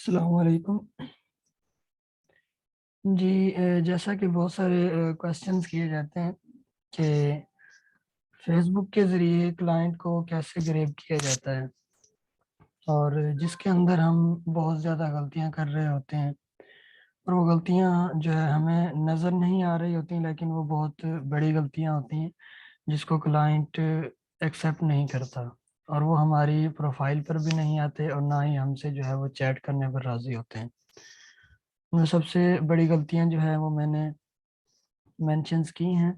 السلام علیکم جی۔ جیسا کہ بہت سارے کوشچنز کیے جاتے ہیں کہ فیس بک کے ذریعے کلائنٹ کو کیسے گریب کیا جاتا ہے، اور جس کے اندر ہم بہت زیادہ غلطیاں کر رہے ہوتے ہیں، اور وہ غلطیاں جو ہے ہمیں نظر نہیں آ رہی ہوتی، لیکن وہ بہت بڑی غلطیاں ہوتی ہیں جس کو کلائنٹ ایکسیپٹ نہیں کرتا، اور وہ ہماری پروفائل پر بھی نہیں آتے اور نہ ہی ہم سے جو ہے وہ چیٹ کرنے پر راضی ہوتے ہیں۔ میں سب سے بڑی غلطیاں جو ہے وہ میں نے مینشنز کی ہیں،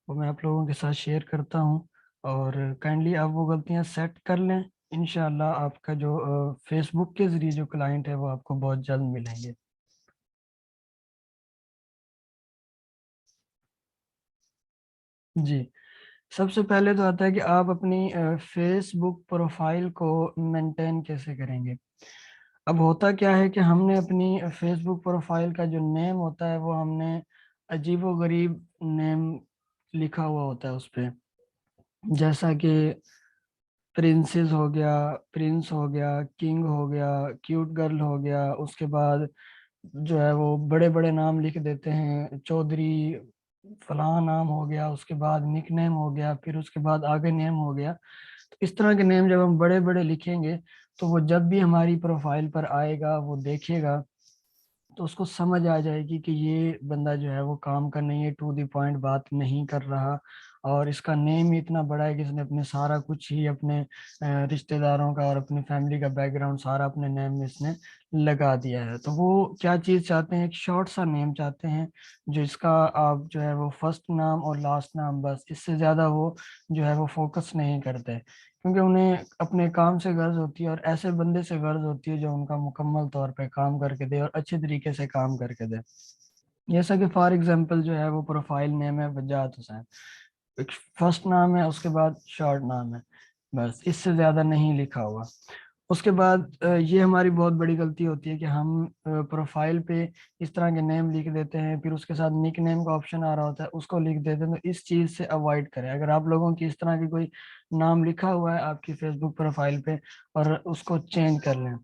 وہ میں آپ لوگوں کے ساتھ شیئر کرتا ہوں، اور کائنڈلی آپ وہ غلطیاں سیٹ کر لیں۔ انشاءاللہ آپ کا جو فیس بک کے ذریعے جو کلائنٹ ہے وہ آپ کو بہت جلد ملیں گے۔ جی، سب سے پہلے تو آتا ہے کہ آپ اپنی فیس بک پروفائل کو مینٹین کیسے کریں گے۔ اب ہوتا کیا ہے کہ ہم نے اپنی فیس بک پروفائل کا جو نیم ہوتا ہے وہ ہم نے عجیب و غریب نیم لکھا ہوا ہوتا ہے اس پہ، جیسا کہ پرنسز ہو گیا، پرنس ہو گیا، کنگ ہو گیا، کیوٹ گرل ہو گیا، اس کے بعد جو ہے وہ بڑے بڑے نام لکھ دیتے ہیں، چودھری فلاں نام ہو گیا، اس کے بعد نک نیم ہو گیا، پھر اس کے بعد آگے نیم ہو گیا۔ تو اس طرح کے نیم جب ہم بڑے بڑے لکھیں گے تو وہ جب بھی ہماری پروفائل پر آئے گا، وہ دیکھے گا تو اس کو سمجھ آ جائے گی کہ یہ بندہ جو ہے وہ کام کا نہیں ہے، ٹو دی پوائنٹ بات نہیں کر رہا، اور اس کا نیم ہی اتنا بڑا ہے کہ اس نے اپنے سارا کچھ ہی اپنے رشتہ داروں کا اور اپنی فیملی کا بیک گراؤنڈ سارا اپنے نیم میں اس نے لگا دیا ہے۔ تو وہ کیا چیز چاہتے ہیں؟ ایک شارٹ سا نیم چاہتے ہیں، جو اس کا آپ جو ہے وہ فرسٹ نام اور لاسٹ نام، بس اس سے زیادہ وہ جو ہے وہ فوکس نہیں کرتے، کیونکہ انہیں اپنے کام سے غرض ہوتی ہے، اور ایسے بندے سے غرض ہوتی ہے جو ان کا مکمل طور پہ کام کر کے دے اور اچھے طریقے سے کام کر کے دے۔ جیسا کہ فار ایگزامپل جو ہے وہ پروفائل نیم ہے وجاہت حسین، ایک فرسٹ نام ہے، اس کے بعد شارٹ نام ہے، بس اس سے زیادہ نہیں لکھا ہوا۔ اس کے بعد یہ ہماری بہت بڑی غلطی ہوتی ہے کہ ہم پروفائل پہ اس طرح کے نیم لکھ دیتے ہیں، پھر اس کے ساتھ نک نیم کا آپشن آ رہا ہوتا ہے، اس کو لکھ دیتے ہیں۔ تو اس چیز سے اوائڈ کریں۔ اگر آپ لوگوں کی اس طرح کی کوئی نام لکھا ہوا ہے آپ کی فیس بک پروفائل پہ، اور اس کو چینج کر لیں،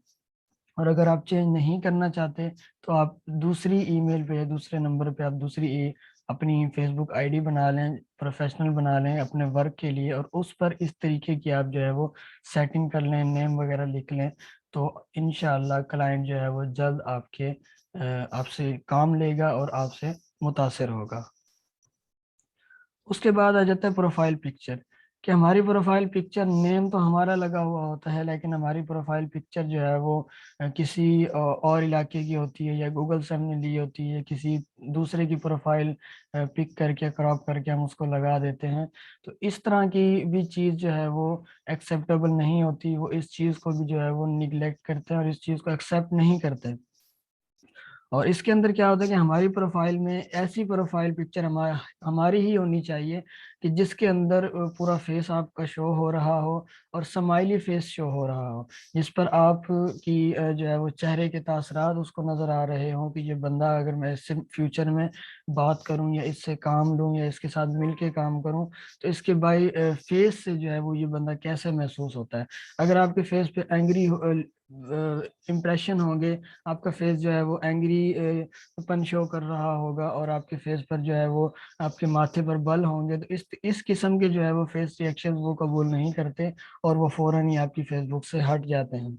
اور اگر آپ چینج نہیں کرنا چاہتے تو آپ دوسری ای میل پہ یا دوسرے نمبر پہ آپ دوسری اپنی فیس بک آئی ڈی بنا لیں، پروفیشنل بنا لیں اپنے ورک کے لیے، اور اس پر اس طریقے کی آپ جو ہے وہ سیٹنگ کر لیں، نیم وغیرہ لکھ لیں، تو انشاءاللہ کلائنٹ جو ہے وہ جلد آپ سے کام لے گا اور آپ سے متاثر ہوگا۔ اس کے بعد آ جاتا ہے پروفائل پکچر، کہ ہماری پروفائل پکچر، نیم تو ہمارا لگا ہوا ہوتا ہے لیکن ہماری پروفائل پکچر جو ہے وہ کسی اور علاقے کی ہوتی ہے، یا گوگل سے ہم نے لی ہوتی ہے، کسی دوسرے کی پروفائل پک کر کے کراپ کر کے ہم اس کو لگا دیتے ہیں۔ تو اس طرح کی بھی چیز جو ہے وہ ایکسیپٹیبل نہیں ہوتی، وہ اس چیز کو بھی جو ہے وہ نگلیکٹ کرتے ہیں اور اس چیز کو ایکسیپٹ نہیں کرتے۔ اور اس کے اندر کیا ہوتا ہے کہ ہماری پروفائل میں ایسی پروفائل پکچر ہماری ہی ہونی چاہیے کہ جس کے اندر پورا فیس آپ کا شو ہو رہا ہو، اور سمائلی فیس شو ہو رہا ہو، جس پر آپ کی جو ہے وہ چہرے کے تاثرات اس کو نظر آ رہے ہوں کہ یہ بندہ، اگر میں اس سے فیوچر میں بات کروں یا اس سے کام لوں یا اس کے ساتھ مل کے کام کروں تو اس کے بائی فیس سے جو ہے وہ یہ بندہ کیسے محسوس ہوتا ہے۔ اگر آپ کے فیس پہ اینگری امپریشن ہوں گے، آپ کا فیس جو ہے وہ اینگری پن شو کر رہا ہوگا، اور آپ کے فیس پر جو ہے وہ آپ کے ماتھے پر بل ہوں گے، تو اس قسم کے جو ہے وہ فیس ریئیکشن وہ قبول نہیں کرتے، اور وہ فوراً ہی آپ کی فیس بک سے ہٹ جاتے ہیں۔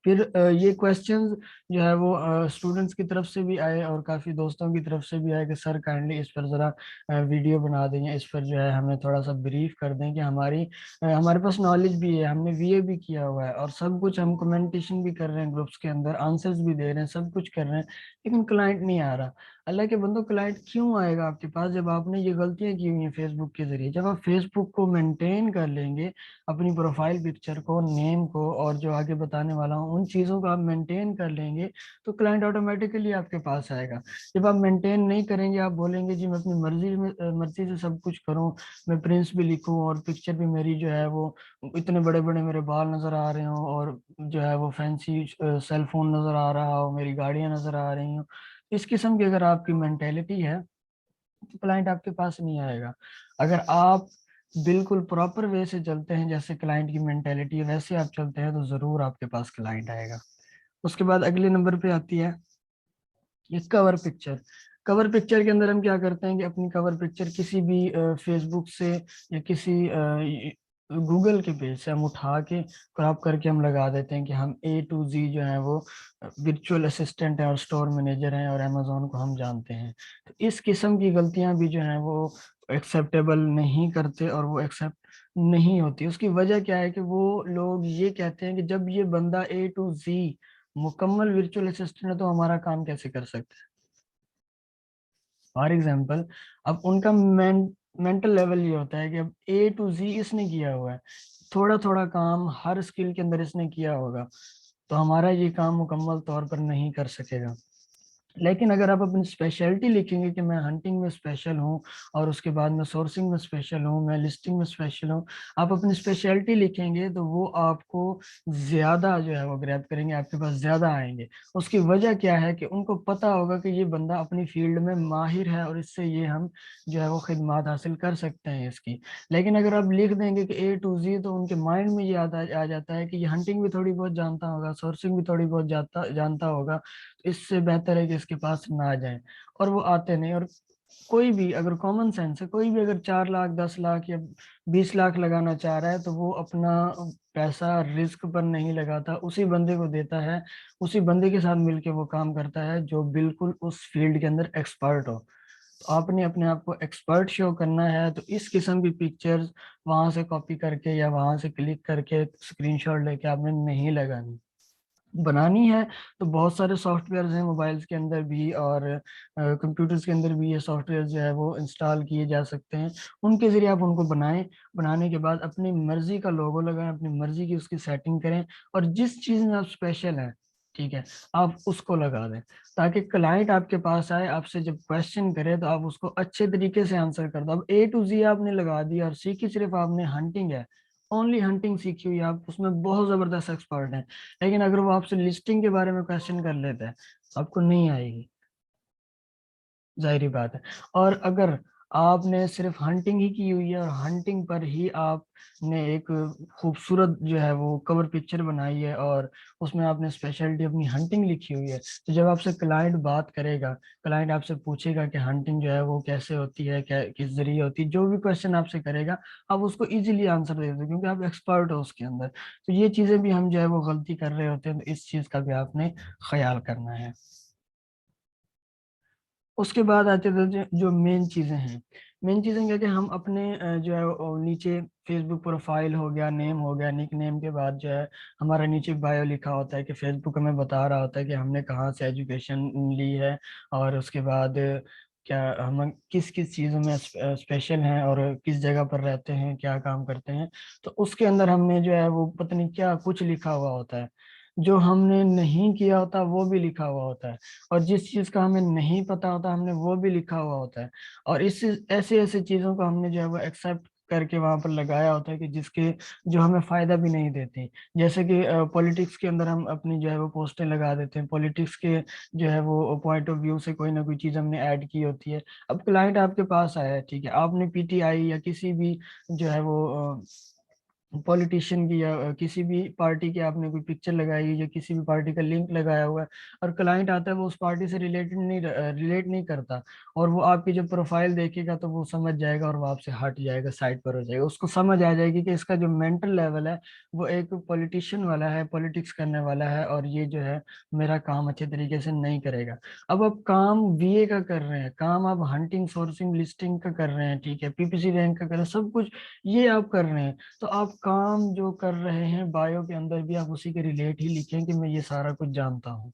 پھر یہ کویسچنز جو ہے وہ اسٹوڈنٹس کی طرف سے بھی آئے اور کافی دوستوں کی طرف سے بھی آئے کہ سر کائنڈلی اس پر ذرا ویڈیو بنا دیں، اس پر جو ہے ہمیں تھوڑا سا بریف کر دیں کہ ہمارے پاس نالج بھی ہے، ہم نے وی اے بھی کیا ہوا ہے، اور سب کچھ ہم کمنٹیشن بھی کر رہے ہیں گروپس کے اندر، آنسرز بھی دے رہے ہیں، سب کچھ کر رہے ہیں، لیکن کلائنٹ نہیں آ رہا۔ اللہ کے بندو، کلائنٹ کیوں آئے گا آپ کے پاس جب آپ نے یہ غلطیاں کی ہوئی ہیں فیس بک کے ذریعے؟ جب آپ فیس بک کو مینٹین کر لیں گے، اپنی پروفائل پکچر کو، نیم کو، اور جو آگے بتانے والا ہوں ان چیزوں کو آپ مینٹین کر لیں گے، تو کلائنٹ آٹومیٹیکلی آپ کے پاس آئے گا۔ جب آپ مینٹین نہیں کریں گے، آپ بولیں گے جی میں اپنی مرضی سے سب کچھ کروں، میں پرنس بھی لکھوں اور پکچر بھی میری جو ہے وہ اتنے بڑے بڑے میرے بال نظر آ رہے ہوں، اور جو ہے وہ فینسی سیل فون نظر آ رہا ہو، میری گاڑیاں نظر آ رہی ہوں، اس قسم کی اگر آپ کی مینٹیلٹی ہے تو کلائنٹ آپ کے پاس نہیں آئے گا۔ اگر آپ بالکل پراپر وے سے چلتے ہیں، جیسے کلائنٹ کی مینٹیلٹی ہے ویسے آپ چلتے ہیں، تو ضرور آپ کے پاس کلائنٹ آئے گا۔ اس کے بعد اگلے نمبر پہ آتی ہے یہ کور پکچر. کور پکچر کے اندر ہم کیا کرتے ہیں کہ اپنی کور پکچر کسی بھی فیس بک سے یا کسی گوگل کے پیج سے ہم اٹھا کے کراپ کر کے ہم لگا دیتے ہیں کہ ہم A to Z جو ہیں وہ ورچوئل اسسٹنٹ ہیں اور اسٹور مینیجر ہیں اور امیزون کو ہم جانتے ہیں. تو اس قسم کی غلطیاں بھی جو ہیں وہ ایکسیپٹیبل نہیں کرتے اور وہ ایکسیپٹ نہیں ہوتی. اس کی وجہ کیا ہے کہ وہ لوگ یہ کہتے ہیں کہ جب یہ بندہ A to Z مکمل ورچوئل اسسٹنٹ ہے تو ہمارا کام کیسے کر سکتے ہیں. فار ایگزامپل اب ان کا مینٹل لیول یہ ہوتا ہے کہ اب A to Z اس نے کیا ہوا ہے, تھوڑا تھوڑا کام ہر اسکل کے اندر اس نے کیا ہوگا, تو ہمارا یہ کام مکمل طور پر نہیں کر سکے گا. لیکن اگر آپ اپنی اسپیشلٹی لکھیں گے کہ میں ہنٹنگ میں اسپیشل ہوں اور اس کے بعد میں سورسنگ میں اسپیشل ہوں, میں لسٹنگ میں اسپیشل ہوں, آپ اپنی اسپیشلٹی لکھیں گے تو وہ آپ کو زیادہ جو ہے وہ گریب کریں گے, آپ کے پاس زیادہ آئیں گے. اس کی وجہ کیا ہے کہ ان کو پتا ہوگا کہ یہ بندہ اپنی فیلڈ میں ماہر ہے اور اس سے یہ ہم جو ہے وہ خدمات حاصل کر سکتے ہیں اس کی. لیکن اگر آپ لکھ دیں گے کہ A to Z تو ان کے مائنڈ میں یہ آ جاتا ہے کہ یہ ہنٹنگ بھی تھوڑی بہت جانتا ہوگا, سورسنگ بھی تھوڑی بہت جانتا ہوگا, اس سے بہتر ہے کہ اس کے پاس نہ جائیں, اور وہ آتے نہیں. اور کوئی بھی اگر کامن سینس ہے, کوئی بھی اگر 4 لاکھ 10 لاکھ یا 20 لاکھ لگانا چاہ رہا ہے تو وہ اپنا پیسہ رسک پر نہیں لگاتا, اسی بندے کو دیتا ہے, اسی بندے کے ساتھ مل کے وہ کام کرتا ہے جو بالکل اس فیلڈ کے اندر ایکسپرٹ ہو. تو آپ نے اپنے آپ کو ایکسپرٹ شو کرنا ہے تو اس قسم کی پکچرز وہاں سے کاپی کر کے یا وہاں سے کلک کر کے اسکرین شاٹ لے کے آپ نے نہیں لگانی. بنانی ہے تو بہت سارے سافٹ ویئرز ہیں موبائلز کے اندر بھی اور کمپیوٹرز کے اندر بھی, یہ سافٹ ویئر جو ہے وہ انسٹال کیے جا سکتے ہیں. ان کے ذریعے آپ ان کو بنائیں, بنانے کے بعد اپنی مرضی کا لوگو لگائیں, اپنی مرضی کی اس کی سیٹنگ کریں, اور جس چیز میں آپ اسپیشل ہیں ٹھیک ہے آپ اس کو لگا دیں, تاکہ کلائنٹ آپ کے پاس آئے, آپ سے جب کوشچن کرے تو آپ اس کو اچھے طریقے سے آنسر کر دو. اب A to Z آپ نے لگا دیا اور سیکھی صرف آپ نے ہنٹنگ ہے, اونلی ہنٹنگ سیکھی ہوئی, آپ اس میں بہت زبردست ایکسپرٹ ہیں, لیکن اگر وہ آپ سے لسٹنگ کے بارے میں کوشچن کر لیتے ہیں آپ کو نہیں آئے گی, ظاہری بات ہے. اور اگر آپ نے صرف ہنٹنگ ہی کی ہوئی ہے اور ہنٹنگ پر ہی آپ نے ایک خوبصورت جو ہے وہ کور پکچر بنائی ہے اور اس میں آپ نے اسپیشلٹی اپنی ہنٹنگ لکھی ہوئی ہے, تو جب آپ سے کلائنٹ بات کرے گا, کلائنٹ آپ سے پوچھے گا کہ ہنٹنگ جو ہے وہ کیسے ہوتی ہے, کس ذریعے ہوتی ہے, جو بھی کوشچن آپ سے کرے گا آپ اس کو ایزیلی آنسر دے دیں کیونکہ آپ ایکسپرٹ ہو اس کے اندر. تو یہ چیزیں بھی ہم جو ہے وہ غلطی کر رہے ہوتے ہیں, تو اس چیز کا بھی آپ نے خیال کرنا ہے. اس کے بعد آتے تھے جو مین چیزیں ہیں, مین چیزیں کیا کہ ہم اپنے جو ہے نیچے فیس بک پروفائل ہو گیا, نیم ہو گیا, نک نیم کے بعد جو ہے ہمارا نیچے بایو لکھا ہوتا ہے کہ فیس بک ہمیں بتا رہا ہوتا ہے کہ ہم نے کہاں سے ایجوکیشن لی ہے, اور اس کے بعد کیا ہم کس کس چیزوں میں اسپیشل ہیں اور کس جگہ پر رہتے ہیں, کیا کام کرتے ہیں. تو اس کے اندر ہم نے جو ہے وہ پتہ نہیں کیا کچھ لکھا ہوا ہوتا ہے, جو ہم نے نہیں کیا ہوتا وہ بھی لکھا ہوا ہوتا ہے, اور جس چیز کا ہمیں نہیں پتا ہوتا ہم نے وہ بھی لکھا ہوا ہوتا ہے. اور اس ایسی ایسی چیزوں کو ہم نے جو ہے وہ ایکسیپٹ کر کے وہاں پر لگایا ہوتا ہے کہ جس کے جو ہمیں فائدہ بھی نہیں دیتی. جیسے کہ پولیٹکس کے اندر ہم اپنی جو ہے وہ پوسٹیں لگا دیتے ہیں, پولیٹکس کے جو ہے وہ پوائنٹ آف ویو سے کوئی نہ کوئی چیز ہم نے ایڈ کی ہوتی ہے. اب کلائنٹ آپ کے پاس آیا ہے ٹھیک ہے, آپ نے PTI یا کسی بھی جو ہے وہ پولیٹیشین کی یا کسی بھی پارٹی کی آپ نے کوئی پکچر لگائی ہے یا کسی بھی پارٹی کا لنک لگایا ہوا ہے, اور کلائنٹ آتا ہے وہ اس پارٹی سے ریلیٹ نہیں کرتا, اور وہ آپ کی جب پروفائل دیکھے گا تو وہ سمجھ جائے گا اور وہ آپ سے ہٹ جائے گا, سائڈ پر ہو جائے گا, اس کو سمجھ آ جائے گی کہ اس کا جو مینٹل لیول ہے وہ ایک پولیٹیشین والا ہے, پولیٹکس کرنے والا ہے, اور یہ جو ہے میرا کام اچھے طریقے سے نہیں کرے گا. اب آپ کام VA کا کر رہے ہیں, کام آپ ہنٹنگ سورسنگ لسٹنگ کا کر رہے ہیں ٹھیک ہے, PPC رینک کا کر رہے ہیں, سب کچھ یہ آپ کر رہے ہیں, تو آپ کام جو کر رہے ہیں بایو کے اندر بھی آپ اسی کے ریلیٹ ہی لکھیں کہ میں یہ سارا کچھ جانتا ہوں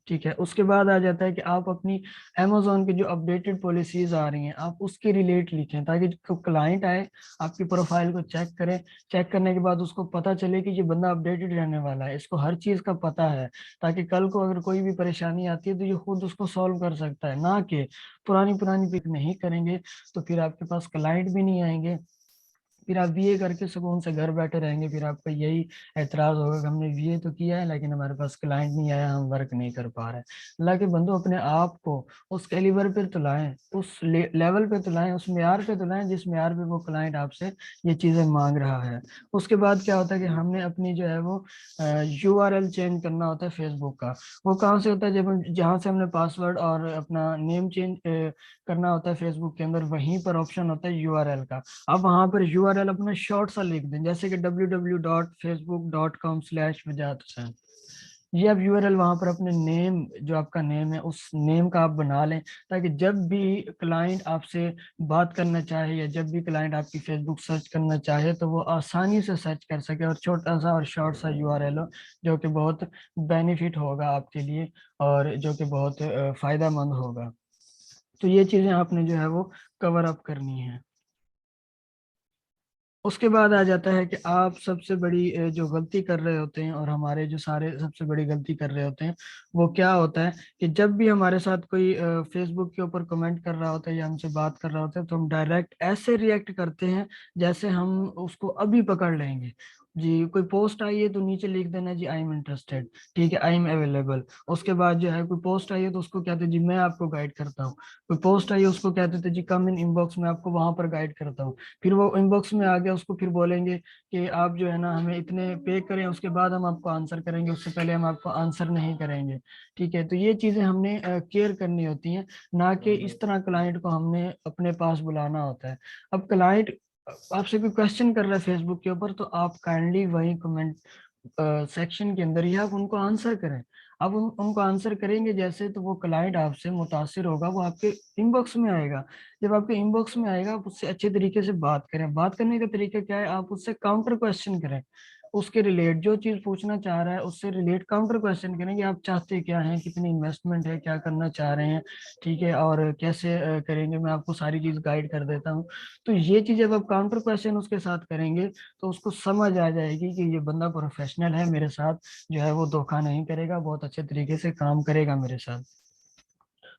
ٹھیک ہے. اس کے بعد آ جاتا ہے کہ آپ اپنی Amazon کی جو اپڈیٹڈ پالیسیز آ رہی ہیں آپ اس کے ریلیٹ لکھیں, تاکہ کلائنٹ آئے آپ کی پروفائل کو چیک کرے, چیک کرنے کے بعد اس کو پتا چلے کہ یہ بندہ اپڈیٹڈ رہنے والا ہے, اس کو ہر چیز کا پتا ہے, تاکہ کل کو اگر کوئی بھی پریشانی آتی ہے تو یہ خود اس کو سالو کر سکتا ہے, نہ کہ پرانی پک نہیں کریں گے تو پھر آپ کے پاس کلائنٹ بھی نہیں آئیں گے, پھر آپ VA کر کے سکون سے گھر بیٹھے رہیں گے، پھر آپ کا یہی اعتراض ہوگا کہ ہم نے VA تو کیا ہے لیکن ہمارے پاس کلائنٹ نہیں آیا، ہم ورک نہیں کر پا رہے۔ اللہ کے بندو، اپنے آپ کو اس کیلیبر پہ تو لائیں، اس لیول پہ تو لائیں، اس معیار پہ تو لائیں جس معیار پہ وہ کلائنٹ آپ سے یہ چیزیں مانگ رہا ہے۔ اس کے بعد کیا ہوتا ہے کہ ہم نے اپنی جو ہے وہ URL چینج کرنا ہوتا ہے فیس بک کا۔ وہ کہاں سے ہوتا ہے؟ جب جہاں سے ہم نے پاسورڈ اور اپنا نیم چینج کرنا ہوتا ہے فیس بک کے اندر، وہیں پر آپشن ہوتا ہے URL کا۔ اب وہاں پر URL اپنا شارٹ سا لکھ دیں، جیسے کہ www.facebook.com/وجاہت حسین۔ یہ اب URL وہاں پر اپنے نیم، جو آپ کا نیم ہے اس نیم کا آپ بنا لیں، تاکہ جب بھی کلائنٹ آپ سے بات کرنا چاہے یا جب بھی کلائنٹ آپ کی فیس بک سرچ کرنا چاہے تو وہ آسانی سے سرچ کر سکے، اور چھوٹا سا اور شارٹ سا URL ہو جو کہ بہت بینیفٹ ہوگا آپ کے لیے اور جو کہ بہت فائدہ مند ہوگا۔ تو یہ چیزیں آپ نے جو ہے وہ کور اپ کرنی ہے۔ اس کے بعد آ جاتا ہے کہ آپ سب سے بڑی جو غلطی کر رہے ہوتے ہیں، اور ہمارے جو سارے سب سے بڑی غلطی کر رہے ہوتے ہیں، وہ کیا ہوتا ہے کہ جب بھی ہمارے ساتھ کوئی فیس بک کے اوپر کمنٹ کر رہا ہوتا ہے یا ہم سے بات کر رہا ہوتا ہے، تو ہم ڈائریکٹ ایسے ریئیکٹ کرتے ہیں جیسے ہم اس کو ابھی پکڑ لیں گے۔ جی کوئی پوسٹ آئی ہے تو نیچے لکھ دینا جی آئی ایم انٹرسٹیڈ، ٹھیک ہے، آئی ایم اویلیبل۔ اس کے بعد جو ہے کوئی پوسٹ آئی ہے تو اس کو کہتے ہیں جی میں آپ کو گائیڈ کرتا ہوں۔ کوئی پوسٹ آئی ہے اس کو کہتے تھے جی کم ان باکس، میں آپ کو وہاں پر گائیڈ کرتا ہوں۔ پھر وہ ان باکس میں آ گیا، اس کو پھر بولیں گے کہ آپ جو ہے نا ہمیں اتنے پے کریں، اس کے بعد ہم آپ کو آنسر کریں گے، اس سے پہلے ہم آپ کو آنسر نہیں کریں گے، ٹھیک ہے۔ تو یہ چیزیں ہم نے کیئر کرنی ہوتی ہیں، نہ کہ اس طرح کلائنٹ کو ہم نے اپنے پاس بلانا ہوتا ہے۔ اب کلائنٹ آپ سے کوئی کوشچن کر رہا ہے فیس بک کے اوپر، تو آپ کائنڈلی وہی کمنٹ سیکشن کے اندر ہی آپ ان کو آنسر کریں۔ اب ان کو آنسر کریں گے جیسے، تو وہ کلائنٹ آپ سے متاثر ہوگا، وہ آپ کے ان باکس میں آئے گا۔ جب آپ کے ان باکس میں آئے گا، آپ اس سے اچھے طریقے سے بات کریں۔ بات کرنے کا طریقہ کیا ہے؟ آپ اس سے کاؤنٹر کوشچن کریں، اس کے ریلیٹ جو چیز پوچھنا چاہ رہا ہے اس سے ریلیٹ کاؤنٹر کوشچن کریں کہ آپ چاہتے کیا ہیں، کتنی انویسٹمنٹ ہے، کیا کرنا چاہ رہے ہیں، ٹھیک ہے، اور کیسے کریں گے، میں آپ کو ساری چیز گائیڈ کر دیتا ہوں۔ تو یہ چیز جب آپ کاؤنٹر کوشچن اس کے ساتھ کریں گے تو اس کو سمجھ آ جائے گی کہ یہ بندہ پروفیشنل ہے، میرے ساتھ جو ہے وہ دھوکہ نہیں کرے گا، بہت اچھے طریقے سے کام کرے گا میرے ساتھ،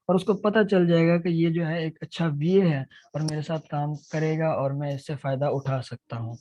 اور اس کو پتہ چل جائے گا کہ یہ جو ہے ایک اچھا VA ہے اور میرے ساتھ کام کرے گا اور میں اس سے فائدہ اٹھا سکتا ہوں۔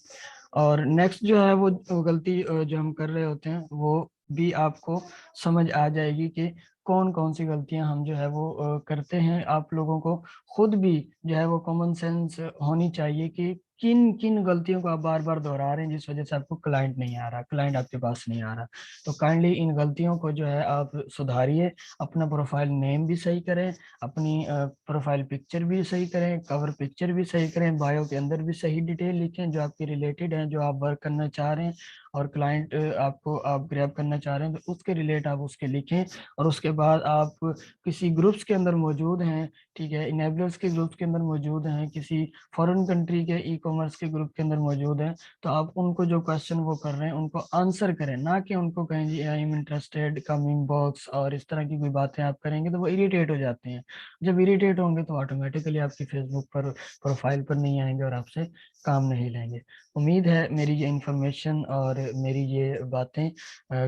اور نیکسٹ جو ہے وہ غلطی جو ہم کر رہے ہوتے ہیں، وہ بھی آپ کو سمجھ آ جائے گی کہ کون کون سی غلطیاں ہم جو ہے وہ کرتے ہیں۔ آپ لوگوں کو خود بھی جو ہے وہ کامن سینس ہونی چاہیے کہ کن کن غلطیوں کو آپ بار بار دہرا رہے ہیں جس وجہ سے آپ کو کلائنٹ نہیں آ رہا، کلائنٹ آپ کے پاس نہیں آ رہا۔ تو کائنڈلی ان غلطیوں کو جو ہے آپ سدھاریے، اپنا پروفائل نیم بھی صحیح کریں، اپنی پروفائل پکچر بھی صحیح کریں، کور پکچر بھی صحیح کریں، بایو کے اندر بھی صحیح ڈیٹیل لکھیں جو آپ کے ریلیٹڈ ہیں، جو آپ ورک کرنا چاہ رہے ہیں اور کلائنٹ آپ گریب کرنا چاہ رہے ہیں تو اس کے ریلیٹ آپ اس کے لکھیں۔ اور اس کے بعد آپ کسی گروپس کے اندر موجود ہیں، ٹھیک ہے، انیبلرس کے گروپس کے اندر موجود ہیں، کسی فورن کنٹری کے ای کامرس کے گروپ کے اندر موجود ہیں، تو آپ ان کو جو کوشچن وہ کر رہے ہیں ان کو آنسر کریں، نہ کہ ان کو کہیں جی I am interested, come inbox اور اس طرح کی کوئی باتیں آپ کریں گے تو وہ اریٹیٹ ہو جاتے ہیں۔ جب اریٹیٹ ہوں گے تو آٹومیٹیکلی آپ کی فیس بک پر پروفائل پر نہیں آئیں گے اور آپ سے کام نہیں لیں گے۔ امید ہے میری یہ انفارمیشن اور میری یہ باتیں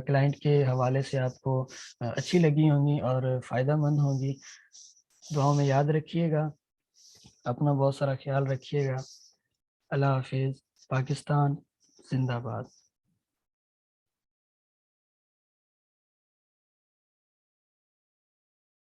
کلائنٹ کے حوالے سے آپ کو اچھی لگی ہوں گی اور فائدہ مند ہوں گی۔ دعاؤں میں یاد رکھیے گا، اپنا بہت سارا خیال رکھیے گا۔ اللہ حافظ۔ پاکستان زندہ باد۔